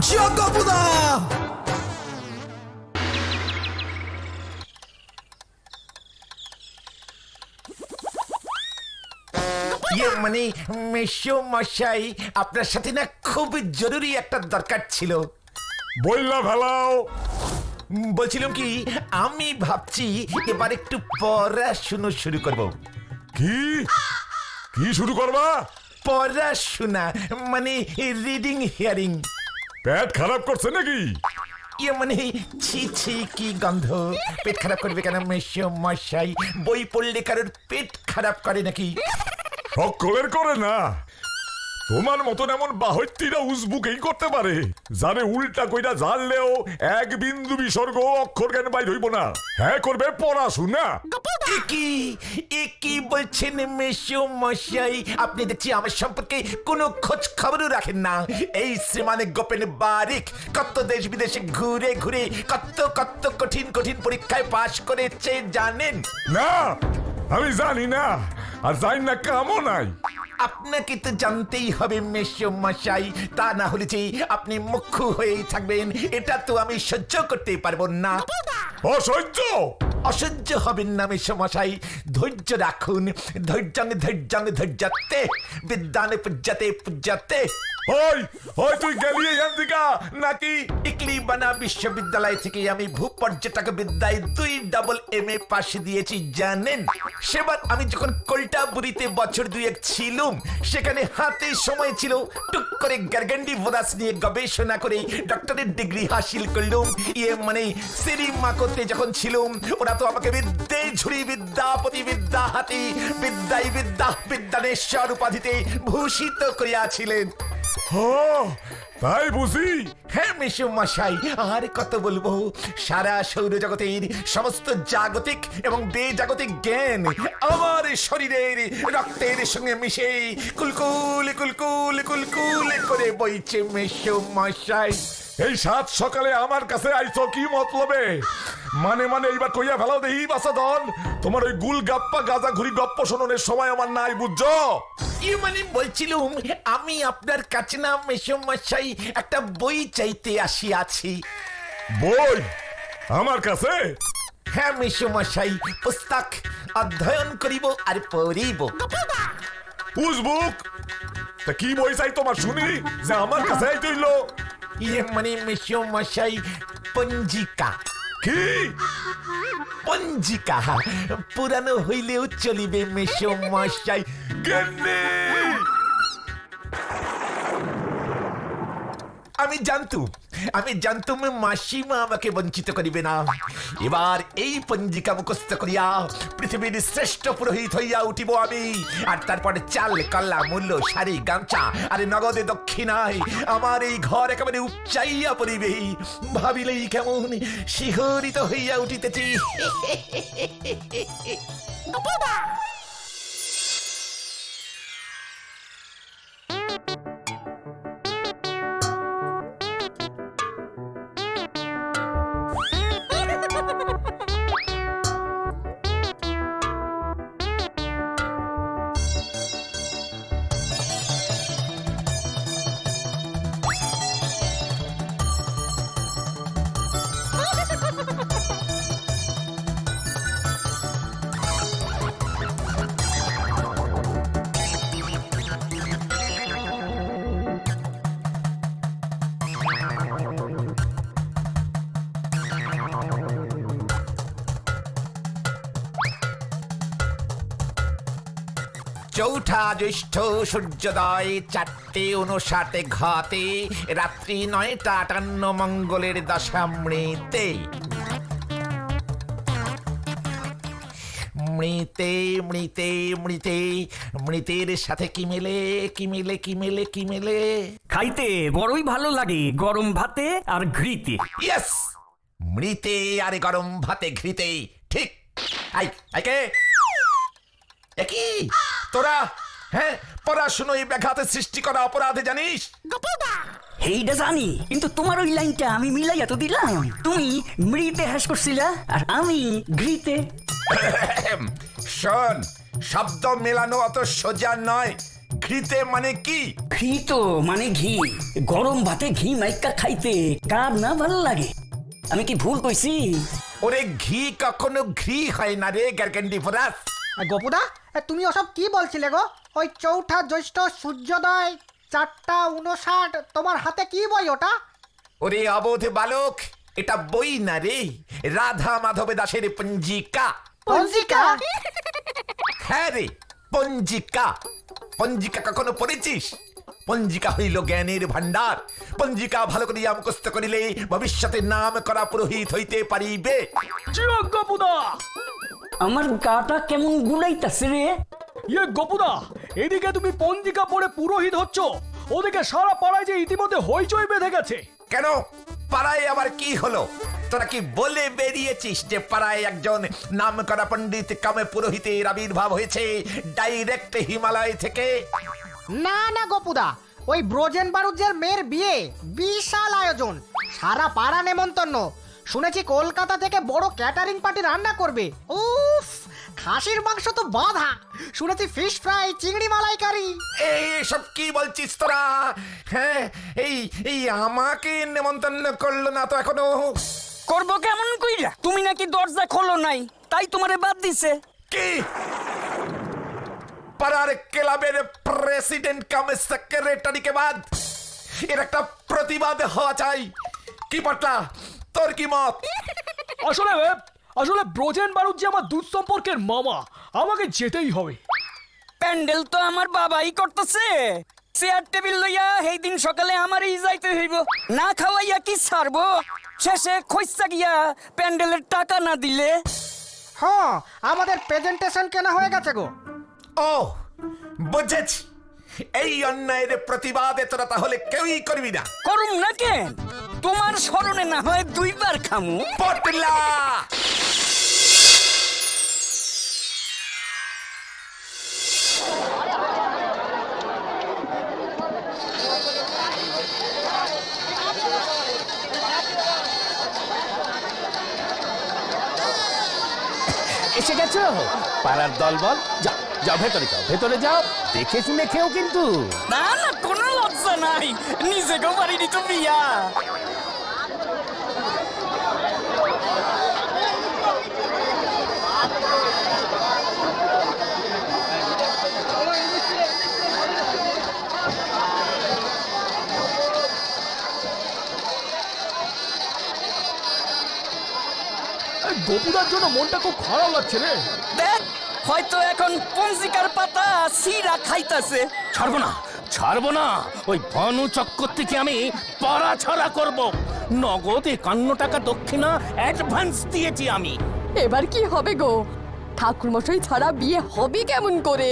জগবুদা মানে মেশো মশাই, আপনার সাথে না খুব জরুরি একটা দরকার ছিল। বললা ভালাও। বলছিলাম কি, আমি ভাবছি এবার একটু পড়াশুনো শুরু করব। কি কি শুরু করবা? পড়াশোনা মানে রিডিং হিয়ারিং। পেট খারাপ করছে নাকি? মানে ছি ছি, কি গন্ধ! পেট খারাপ করবে কেন মেশো মশাই? বই পড়লে কারোর পেট খারাপ করে নাকি? সকলের করে না। তোমার মতন এমন বাহত্যিরা উজবুকেই করতে পারে, জানে উল্টা কইরা জানলেও এক বিন্দু বিসর্গ অক্ষর জ্ঞান বাইর হইব না। হ্যাঁ করবে পড়াশুনা। কি বলছেন মেশো মশাই? আপনি দেখছি আমার সম্পর্কে কোনো খোঁজ খবরও রাখেন না। এই শ্রীমানে গোপেন বারিক কত দেশ বিদেশে ঘুরে ঘুরে কত কত কঠিন কঠিন পরীক্ষায় পাশ করেছে জানেন? না, আমি জানি না, আর জানি না কামও নাই। আপনাকে তো জানতেই হবে মেশো মশাই, তা না হলে যে আপনি মুখ্য হয়েই থাকবেন, এটা তো আমি সহ্য করতে পারবো না। অসহ্য? অসহ্য হবেন না মেশো মশাই, ধৈর্য রাখুন। ধৈর্যং ধৈর্যং ধৈর্যতে বিদ্যানে পূজ্যতে পূজ্যতে। ওই ওই তুই গেলি এখান থেকে নাকি? ইকলিবানা বিশ্ববিদ্যালয় থেকে আমি ভূপর্যটক বিদ্যায় 2 ডাবল MA পাশ দিয়েছি জানেন? সেবার আমি যখন কলটাবুরিতে বছর 2 ছিলাম, সেখানে হাতে সময় ছিল, টুক করে গার্গান্ডি ভোরাস নিয়ে গবেষণা করে ডক্টরেট ডিগ্রি হাসিল করলাম। মানে সিরিমাকোতে যখন ছিলাম, ওরা তো আমাকে বিদ্যে ঝুড়ি বিদ্যাপতি বিদ্যা হাতি বিদ্যাই বিদ্যা বিদ্যানেশ্বর উপাধিতে ভূষিত করিয়াছিলেন। তাই বুঝি? হ্যাঁ মেশো মশাই, আর কত বলবো। সারা সৌরজগতের সমস্ত জাগতিক এবং বেজাগতিক জ্ঞান আমার শরীরের রক্তের সঙ্গে মিশে কুলকুল কুলকুল কুলকুল করে বইছে মেশো মশাই। এই সাত সকালে আমার কাছে আইছো কি মতলবে? মানে এইবার কইয়া ফেলাও দেহি বাসাদন, তোমার ওই গুল গাপ্পা গাজা ঘুরি গপ্প শোনানোর সময় আমার নাই, বুঝছো? মানে বলছিলাম, আমি আপনার কাছে না মেশো মশাই একটা বই চাইতে আসিয়াছি। বই আমার কাছে? হ্যাঁ মেশো মশাই, পুস্তক অধ্যয়ন করিব আর পড়িব। উজবুক? তা কি বই চাই তোমার শুনি যে আমার কাছে আইতে হইলো? মানে মেশো মশাই, পঞ্জিকা। কি পঞ্জিকা? পুরানো হইলেও চলিবে মেশো মশাই। গেন্নি! আমি জানতুম মাসিমা আমাকে বঞ্চিত করিবে না। এবার এই পঞ্জিকা মুখস্থ করিয়া পৃথিবীর শ্রেষ্ঠ পুরোহিত হইয়া উঠিব আমি। আর তারপরে চাল কল্লা মূল্য শাড়ি গামছা আর নগদে দক্ষিণায় আমার এই ঘর একেবারে উচ্চাইয়া পড়িবে। ভাবিলেই কেমন শিহরিত হইয়া উঠিতেছি। চৌঠা জ্যৈষ্ঠ সূর্যোদয় 4:59 ঘতে রাত্রি 9:58 মঙ্গলের দশামৃতে। মৃতে মৃতে মৃতে মৃতের সাথে কি মেলে কি মেলে কি মেলে কি মেলে? খাইতে বড়ই ভালো লাগে গরম ভাতে আর ঘৃতে। ইয়েস, মৃতে আর গরম ভাতে ঘৃতে, ঠিক। কে একই তোরা? হ্যাঁ, পড়াশুনোয় ব্যাঘাতে সৃষ্টি করা অপরাধে জানিস? এইটা জানি, কিন্তু তোমার ওই লাইনটা আমি মিলাইয়া তো দিলাম। তুমি মৃতে হাস করছিলা আর আমি ঘৃতে। শোন, শব্দ মেলানো অত সোজা নয়। ঘিতে মানে কি? ঘি তো মানে ঘি, গরম ভাতে ঘি মাইকা খাইতে কার না ভালো লাগে? আমি কি ভুল কইছি? ওরে ঘি কখনো ঘি হয় না রে গ্যারকেন্ডি ফরাস। গোপুদা, তুমি ওসব কি বলছিলে গো? ওই চৌঠা জ্যৈষ্ঠ সূর্যোদয় 4:59 তোমার হাতে কি বই ওটা? ওরে অবোধ বালক, এটা বই না রে, রাধা মাধব দাসের পঞ্জিকা। পঞ্জিকা? হ্যাঁ রে, পঞ্জিকা। পঞ্জিকা কখনো পড়েছিস? পঞ্জিকা হইল জ্ঞানের ভান্ডার। পঞ্জিকা ভালো করিয়া মুখস্থ করিলে ভবিষ্যতে নাম করা পুরোহিত হইতে পারিবে। গোপুদা, আমার গাটা কেমন গুলাইতাছে রে। গোপুদা, এদিকে তুমি পঞ্জিকা পড়ে পুরোহিত হচ্ছ, ওদিকে সারা পাড়ায় যে ইতিমধ্যে হইচই বেঁধে গেছে। কেন, পাড়ায় আবার কি হলো? তোরা কি বলে বেরিয়েছিস যে পাড়ায় একজন নাম করা পণ্ডিত কামে পুরোহিতের আবির্ভাব হয়েছে ডাইরেক্ট হিমালয় থেকে? না না গোপুদা, ওই ব্রজেন বারুজ্যের মেয়ের বিয়ে, বিশাল আয়োজন, সারা পাড়া নেমন্তন্ন। শুনেছি কলকাতা থেকে বড় ক্যাটারিং পার্টি রান্না করবে। উফ, খাসির মাংস তো বাঁধা। শুনেছি ফিশ ফ্রাই, চিংড়ি মালাইকারি। এই সব কি বলছিস তোরা? হ্যাঁ, এই এই আমাকে নেমন্তন্ন করলো না তো এখনো? করবো কেমন কইরা? তুমি নাকি দরজা খোলো নাই, তাই তোমারে বাদ দিছে। কি পাড়ার ক্লাবের প্রেসিডেন্ট কাম সেক্রেটারিকে বাদ? এর একটা প্রতিবাদ হওয়া চাই। কি পাটলা, তোর কি মত? আসলে আসলে ব্রজেন বারুজ্যে আমার দূর সম্পর্কের মামা, আমাকে যেতেই হবে। প্যান্ডেল তো আমার বাবাই করতেছে। চেয়ার টেবিল লইয়া সেই দিন সকালে আমারই যাইতে হইব, না খাওয়াইয়া কি ছাড়বো? শেষে খইসা গিয়া প্যান্ডেলের টাকা না দিলে। হ্যাঁ, আমাদের প্রেজেন্টেশন কেনা হয়ে গেছে গো। ও বুঝেছি, এই অন্যায়ের প্রতিবাদে তোরা তাহলে কেউই করবি না। করুম না কেন? তোমার স্মরণে না হয় দুইবার খামু। পটলা, এসে গেছো? পাড়ার দলবল, যাও যাও, ভেতরে যাও, ভেতরে যাও, দেখে শুনে খেও কিন্তু। না না, কোনো লজ্জা নাই, নিজেকেও পারিনি তো বিয়া। গোপুদার জন্য মনটা খুব খারাপ লাগছে রে। দেখ, হয়তো এখন পঞ্জিকার পাতা সিরা খাইতাছে। ছাড়বো না, ছাড়বো না, ওই ভানু চক্কর থেকে আমি পাড়া ছাড়া করব। নগদ 51 টাকা দক্ষিণা অ্যাডভান্স দিয়েছি আমি। এবার কি হবে গো? ঠাকুরমশাই ছাড়া বিয়ে হবে কেমন করে?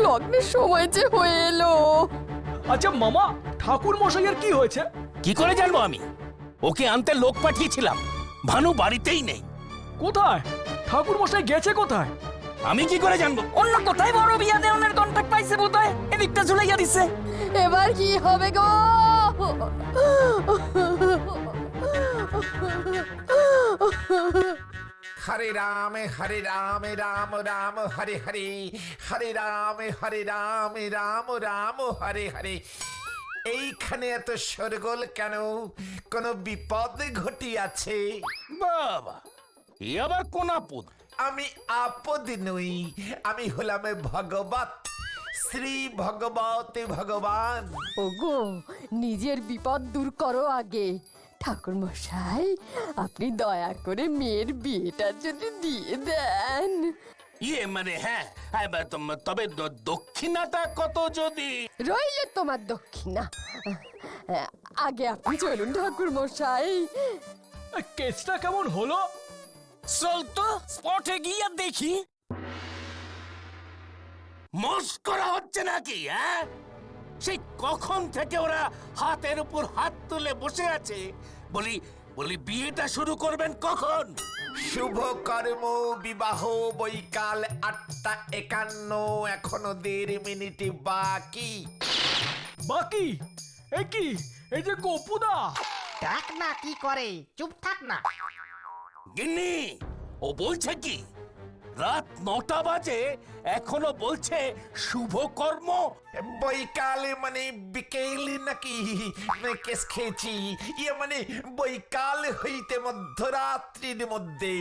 লগ্নের সময় যে হয়ে এলো। আচ্ছা মামা, ঠাকুর মশাইয়ের কি হয়েছে? কি করে জানবো আমি? ওকে আনতে লোক পাঠিয়েছিলাম, ভানু বাড়িতেই নেই। কোথায়? ঠাকুর মশাই গেছে কোথায়? আমি কি করে জানবো? অন্য কোথায় বড় বিয়া দেওয়ানের কন্টাক্ট পাইছে বোধহয়, এদিকটা ঝুলাইয়া দিছে। এবার কি হবে গো? হরে রাম রাম রাম হরে হরে, হরে রাম রাম রাম হরে হরে। এইখানে এত শোরগোল কেন? কোন বিপদ ঘটিয়াছে? বাবা, এ আবার কোন আপদ? আমি আপদ নই, আমি হলাম ভগবত, শ্রী ভগবত ভগবান। ওগো, নিজের বিপদ দূর করো আগে। ঠাকুরমশাই, আপনি দয়া করে মেয়ের বিয়েটা যদি দিয়ে দেন। মানে হ্যাঁ, তবে দক্ষিণাটা কত যদি? রইল তোমার দক্ষিণা। আগে আপনি চলুন ঠাকুরমশাই। কেসটা কেমন হলো? চল তো স্পটে গিয়া দেখি। মস্করা হচ্ছে নাকি? হ্যাঁ, সেই কখন থেকে ওরা হাতের উপর হাত তুলে বসে আছে। বলি বলি বিয়েটা শুরু করবেন কখন? শুভ কর্ম বিবাহ বৈকাল 8:51, এখনো 1.5 মিনিট বাকি। বাকি? এই কি, এই যে গোপুদা। দেখ না কি করে, চুপ থাক না। গিন্নি, ও বলছে কি? রাত 9টা বাজে এখনো বলছে শুভ কর্ম। বৈকালে মানে বিকেলে নাকি কেস খেয়েছি, ইয়ে মানে বৈকাল হইতে মধ্যরাত্রির মধ্যে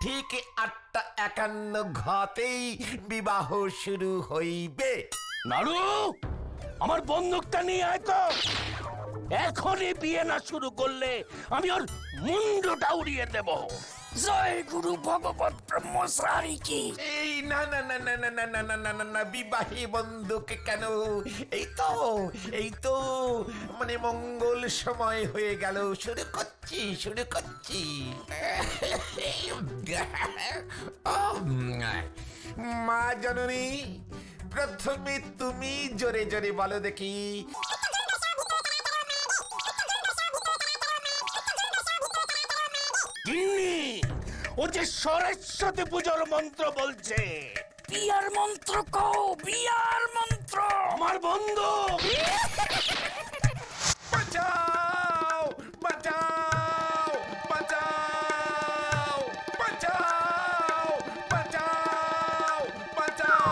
ঠিক 8:51 ঘতেই বিবাহ শুরু হইবে। নাড়ু, আমার বন্দুকটা নিয়ে আয় তো। এখনই বিয়ে না শুরু করলে আমি ওর মুন্ডটা উড়িয়ে দেব। জয় গুরু ভগবত ব্রহ্মচারী কি। এই না না না না না না না না না না না বিবাহী বন্ধুকে কেন, এই তো মানে মঙ্গল সময় হয়ে গেল, শুরু করছি। মা জননী, প্রথমে তুমি জোরে জোরে বলো দেখি। গিন্নি, ও যে সরস্বতী পুজোর মন্ত্র বলছে। বিয়ার মন্ত্র কও, বিয়ার মন্ত্র। আমার বন্ধু বাঁচাও বাঁচাও বাঁচাও বাঁচাও বাঁচাও বাঁচাও।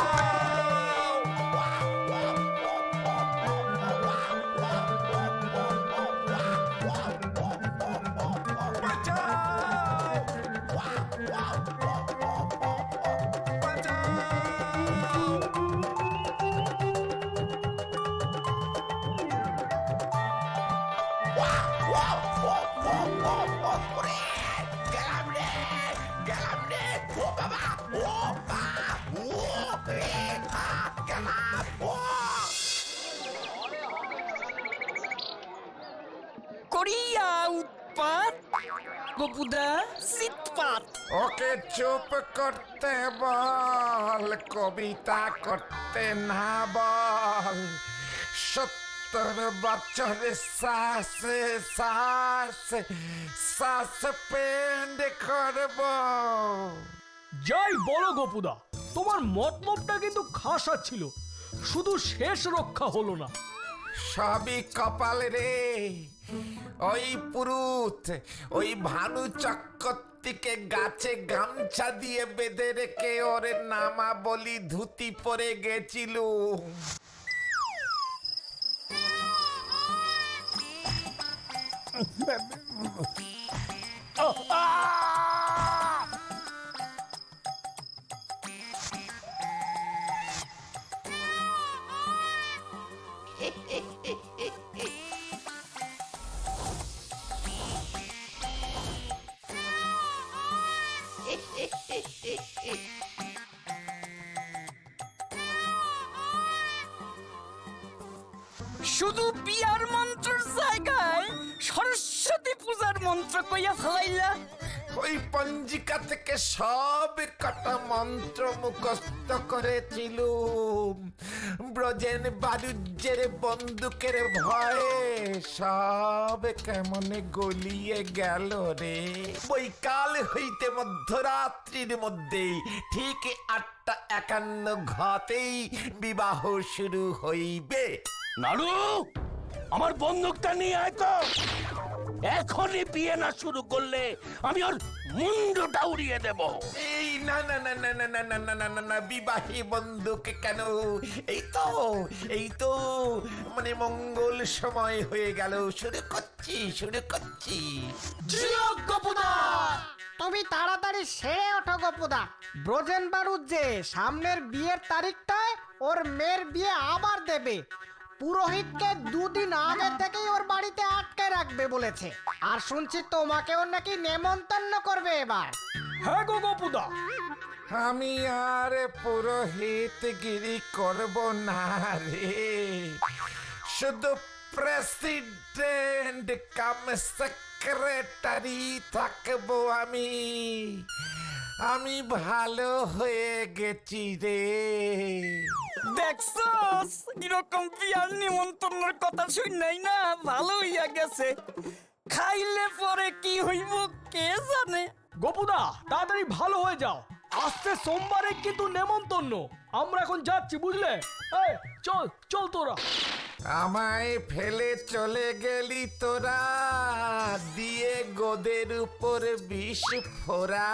করিয়া উৎপাত গপুদা শীতপাত। ওকে চুপ করতে বল, কবিতা করতে না বল। 70 বছরে সাসপেন্ড করব। যাই বলো গোপুদা, তোমার মতলবটা কিন্তু খাসা ছিল, শুধু শেষ রক্ষা হলো না। সবই কপাল রে। ওই পুরুত, ওই ভানু চক্রবর্তীকে গাছে গামছা দিয়ে বেঁধে রেখে ওর নামা বলি ধুতি পরে গেছিল। শুধু বিয়ার মন্ত্রের জায়গায় সরস্বতী পূজার মন্ত্র কইয়া ফেলাইলা। ওই পঞ্জিকা থেকে সব কটা মন্ত্র মুখস্থ করেছিল। ব্রজেন বাণিজ্যের বন্দুকের ভয়ে সব কেমনে গলিয়ে গেল রে। বৈকাল হইতে মধ্যরাত্রির মধ্যে ঠিক 8:51 ঘতেই বিবাহ শুরু হইবে। নাড়ু, আমার বন্দুকটা নিয়ে আয় তো। এখনই বিয়ে না শুরু করলে আমি ওর মুন্ডটা উড়িয়ে দেব। এই না না না না না না না না না না না বিবাহী বন্ধুকে কেন, এই তো মানে মঙ্গল সময় হয়ে গেল, শুরু করছি। তুমি তাড়াতাড়ি সেরে ওঠো গোপুদা। ব্রজেন বারুদ যে সামনের বিয়ের তারিখটায় ওর মেয়ের বিয়ে আবার দেবে। পুরোহিতকে 2 দিন আগে থেকেই ওর বাড়িতে আটকে রাখবে বলেছে। আর শুনছি তোমাকেও নাকি নেমন্তন্ন করবে এবার। হ্যাঁ গো গোপুদা, আমি আর পুরোহিতগিরি করব না রে, শুধু প্রেসিডেন্ট কাম সেক্রেটারি থাকবো আমি ভালো হয়ে গেছি রে। দেখছস এরকম বিয়ার নিমন্ত্রণের কথা শুননাই না ভালো হইয়া গেছে। খাইলে পরে কি হইব কে জানে। গোপুদা তাড়াতাড়ি ভালো হয়ে যাও, আসছে সোমবারে কিন্তু নেমন্তন্ন। আমরা এখন যাচ্ছি, বুঝলে? এই চল চল তোরা। আমায় ফেলে চলে গেলি তোরা, দিয়ে গোদের উপর বিষ ফোরা।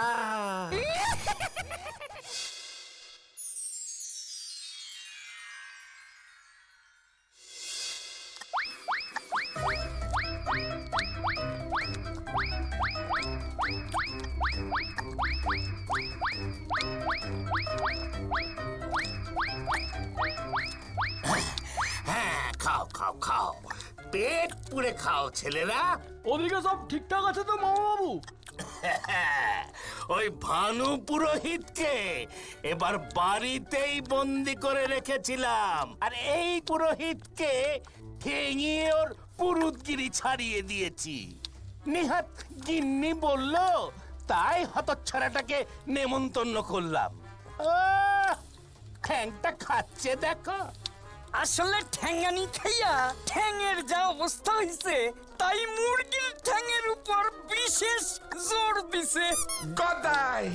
হ্যাঁ, খাও খাও খাও, পেট পুড়ে খাও ছেলেরা। ওদিকে সব ঠিকঠাক আছে তো মামা বাবু? ওই ভানু পুরোহিতকে এবার বাড়িতেই বন্দি করে রেখেছিলাম, আর এই পুরোহিতকে ঠেঙিয়ে ওর পুরুতগিরি ছাড়িয়ে দিয়েছি। নিহাত গিন্নি বলল, তাই হতচ্ছাড়াটাকে নেমন্তন্ন করলাম। ঠ্যাংটা খাচ্ছে দেখো। আসলে ঠ্যাঙ্গানি খাইয়া ঠ্যাঙের যা অবস্থা হইছে, তাই মুরগির ঠ্যাঙের উপর বিশেষ জোর দিছে। গদাই,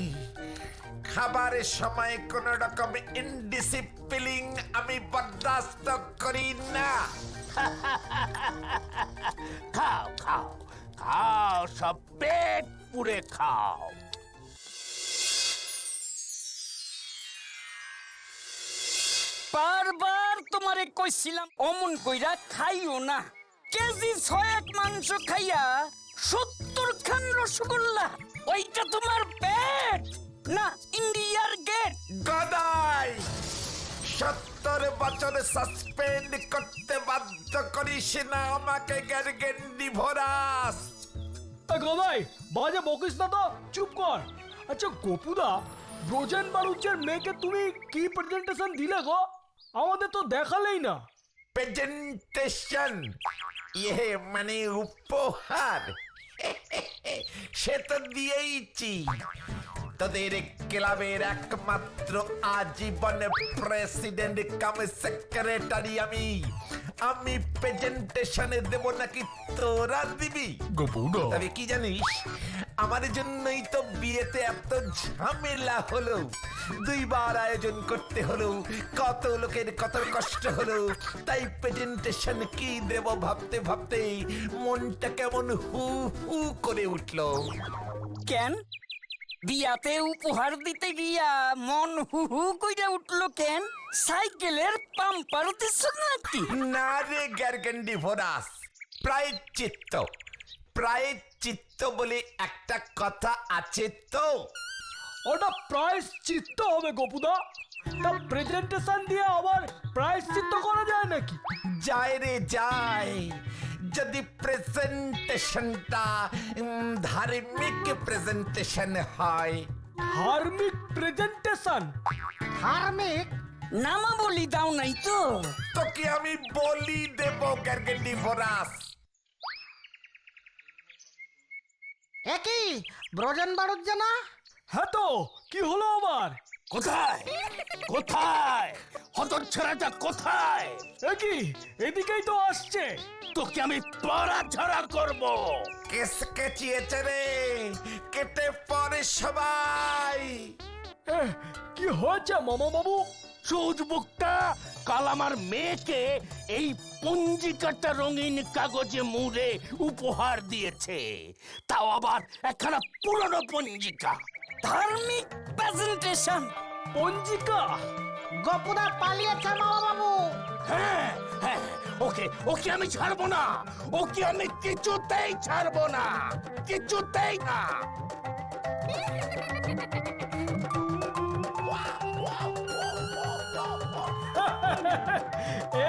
খাবারের সময় কোন রকম ইনডিসিপ্লিন আমি বরদাস্ত করি না। খাও খাও খাও, সব পেট পুড়ে খাও। বারবার তোমারে কইছিলাম অমন কইরা খাইও না। কেজি 6 মাংস খাইয়া 70 খান রসগোল্লা, ওইটা তোমার পেট না ইন্ডিয়ার গেট? গদাই, 70 বছর সাসপেন্ড করতে বাধ্য করিস না আমাকে গ্যারগেন্ডি ভরাস। গদাই, বাজে বকিস না তো, চুপ কর। আচ্ছা গোপুদা, ব্রজেন বাড়ুজ্যের মেয়েকে তুমি কি প্রেজেন্টেশন দিলে গো? আমাদের তো দেখালেই না। প্রেজেন্টেশন ইয়ে মানে উপহার, সে তো দিয়েইছি। তোদের ক্লাবের একমাত্র আজীবন প্রেসিডেন্ট কাম সেক্রেটারি আমি প্রেজেন্টেশনে দেব নাকি তোরা দিবি? গোপুদা, তবে কি জানিস, আমার জন্যই তো বিয়েতে এত ঝামেলা হলো, 2 বার আয়োজন করতে হলো, কত লোকের কত কষ্ট হলো। তাই প্রেজেন্টেশন কি দেব ভাবতে ভাবতে মনটা কেমন হু হু করে উঠলো। কেন বিয়াতে উপহার দিতে গিয়া মন হু হু কইরা উঠলো কেন? সাইকেলের পাম্পার দিছ নাকি? না রে গ্যারগেন্ডি ভরাস, প্রায়শ্চিত্ত বলে একটা কথা আছে তো। ওটা প্রায়শ্চিত্ত হবে গোপুদা? তা প্রেজেন্টেশন দিয়ে আবার প্রায়শ্চিত্ত করা যায় নাকি? যায় রে যায়, যদি প্রেজেন্টেশনটা ধার্মিক প্রেজেন্টেশন হয়। ধার্মিক প্রেজেন্টেশন? ধার্মিক? নামা বলি দাও নাই তো? তোকে আমি বলি দেব গ্যারগেন্ডি ভরাস। একই ব্রজেন বাড়ুজ্য না? হ্যাঁ তো, কি হলো আবার? কোথায় কোথায় হতচ্ছাড়াটা কোথায়? একই এদিকেই তো আসছে। তোকে আমি পড়াছাড়া করব। কেস কেচিয়েছে রে, কেটে পড়ে সবাই। কি হয়েছে মামা বাবু? সুজবুকটা কাল আমার মেয়েকে এই পঞ্জিকাটা রঙিন কাগজে মুড়ে উপহার দিয়েছে, তাও আবার একখানা পুরনো পঞ্জিকা। ধার্মিক প্রেজেন্টেশন? পঞ্জিকা? গপুদা পালিয়েছে মামা বাবু। হ্যাঁ হ্যাঁ, ওকে ওকে আমি ছাড়বো না, ওকে আমি কিছুতেই ছাড়বো না, কিছুতেই না।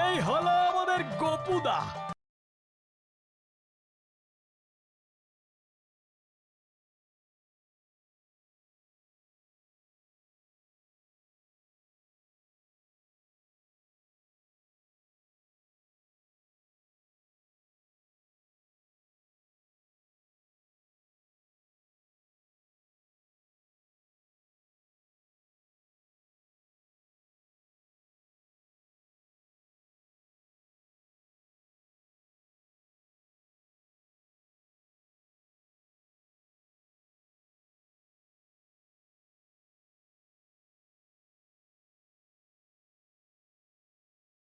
এই হলো আমাদের গোপুদা।